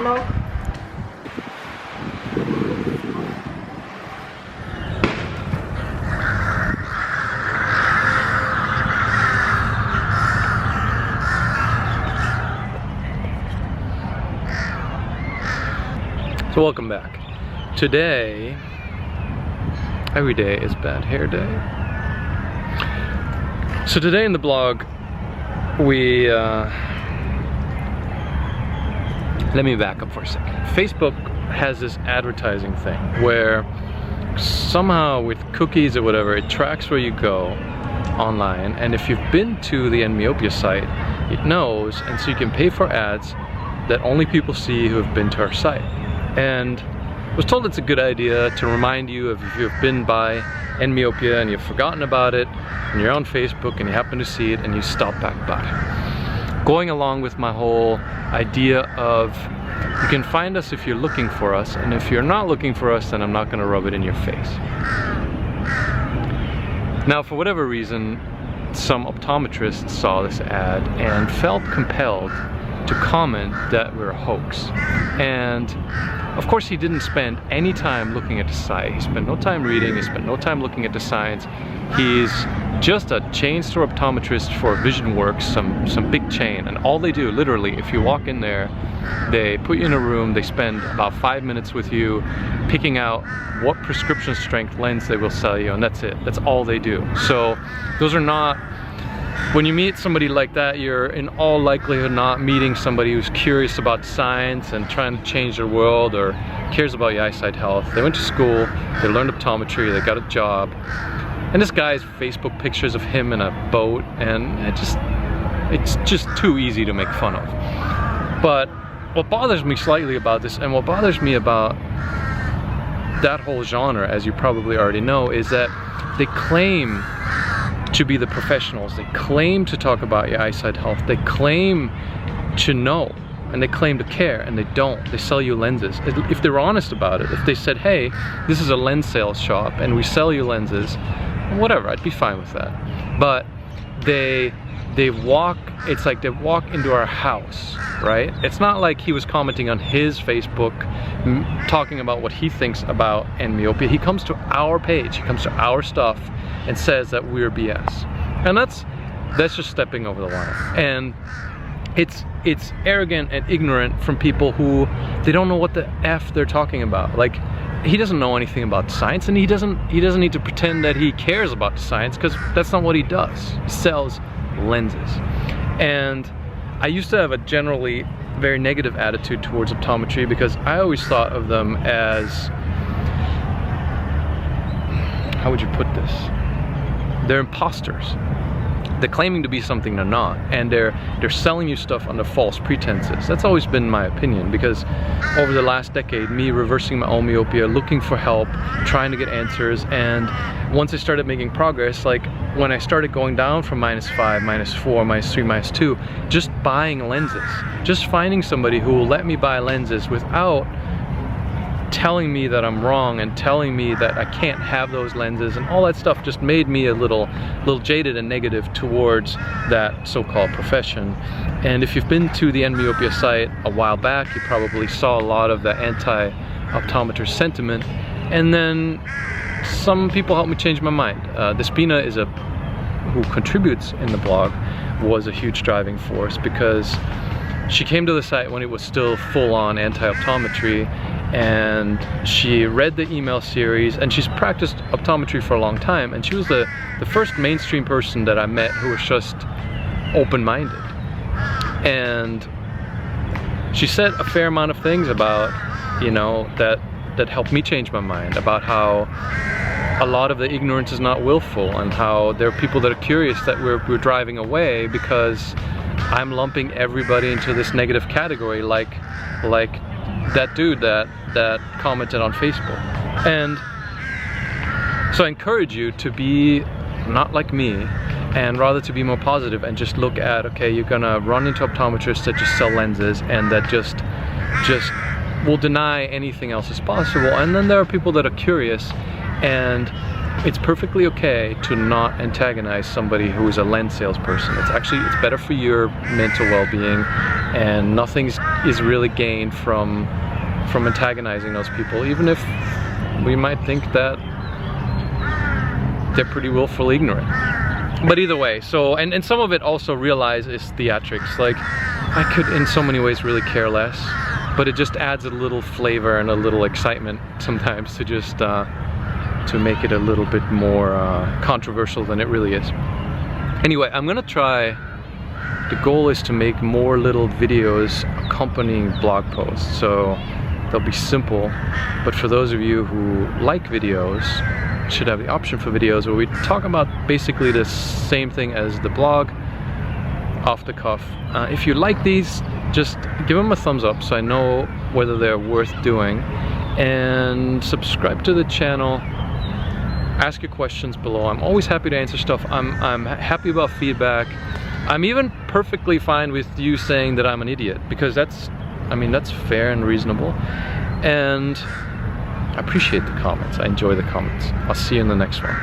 vlog. So welcome back. Today, every day is bad hair day. So today in the blog, we, let me back up for a second. Facebook has this advertising thing where somehow with cookies or whatever, it tracks where you go online, and if you've been to the Enmyopia site, it knows, and so you can pay for ads that only people see who have been to our site. And I was told it's a good idea to remind you of if you've been by Enmyopia and you've forgotten about it, and you're on Facebook and you happen to see it and you stop back by. Going along with my whole idea of you can find us if you're looking for us, and if you're not looking for us, then I'm not going to rub it in your face. Now, for whatever reason, some optometrists saw this ad and felt compelled to comment that we're a hoax. And of course he didn't spend any time looking at the site. He spent no time reading, he spent no time looking at the science. He's just a chain store optometrist for VisionWorks, some big chain, and all they do, literally, if you walk in there, they put you in a room, they spend about 5 minutes with you picking out what prescription strength lens they will sell you, and that's it. That's all they do. So those are not, when you meet somebody like that, you're in all likelihood not meeting somebody who's curious about science and trying to change their world or cares about your eyesight health. They went to school, they learned optometry, they got a job, and this guy's Facebook pictures of him in a boat, and it's just too easy to make fun of. But what bothers me slightly about this, and what bothers me about that whole genre, as you probably already know, is that they claim to be the professionals, they claim to talk about your eyesight health, they claim to know, and they claim to care, and they don't. They sell you lenses. If they're honest about it, if they said, hey, this is a lens sales shop and we sell you lenses, whatever, I'd be fine with that. But they walk, it's like they walk into our house, right? It's not like he was commenting on his Facebook, talking about what he thinks about Enmyopia. He comes to our page, he comes to our stuff and says that we're BS. And that's just stepping over the line. And it's arrogant and ignorant from people who, they don't know what the F they're talking about. Like, he doesn't know anything about science, and he doesn't need to pretend that he cares about science, because that's not what he does. He sells lenses. And I used to have a generally very negative attitude towards optometry, because I always thought of them as, how would you put this? They're imposters. They're claiming to be something they're not, and they're selling you stuff under false pretenses. That's always been my opinion, because over the last decade, me reversing my own myopia, looking for help, trying to get answers, and once I started making progress, like when I started going down from -5, -4, -3, -2, just buying lenses, just finding somebody who will let me buy lenses without telling me that I'm wrong and telling me that I can't have those lenses, and all that stuff just made me a little jaded and negative towards that so-called profession. And if you've been to the Enmyopia site a while back, you probably saw a lot of the anti-optometrist sentiment, and then some people helped me change my mind. Despina who contributes in the blog, was a huge driving force, because she came to the site when it was still full-on anti-optometry, and she read the email series, and she's practiced optometry for a long time, and she was the first mainstream person that I met who was just open-minded. And she said a fair amount of things about, you know, that helped me change my mind, about how a lot of the ignorance is not willful, and how there are people that are curious that we're driving away because I'm lumping everybody into this negative category, like that dude that commented on Facebook. And so I encourage you to be not like me, and rather to be more positive and just look at, okay, you're gonna run into optometrists that just sell lenses and that just will deny anything else is possible, and then there are people that are curious, and it's perfectly okay to not antagonize somebody who is a lens salesperson. It's better for your mental well-being, and nothing is really gained from antagonizing those people, even if we might think that they're pretty willfully ignorant. But either way, so, and some of it also realize is theatrics. Like, I could in so many ways really care less, but it just adds a little flavor and a little excitement sometimes to just to make it a little bit more controversial than it really is. Anyway, I'm gonna try, the goal is to make more little videos accompanying blog posts. So they'll be simple, but for those of you who like videos, should have the option for videos where we talk about basically the same thing as the blog, off the cuff. If you like these, just give them a thumbs up so I know whether they're worth doing, and subscribe to the channel. Ask your questions below. I'm always happy to answer stuff. I'm happy about feedback. I'm even perfectly fine with you saying that I'm an idiot, because that's fair and reasonable. And I appreciate the comments. I enjoy the comments. I'll see you in the next one.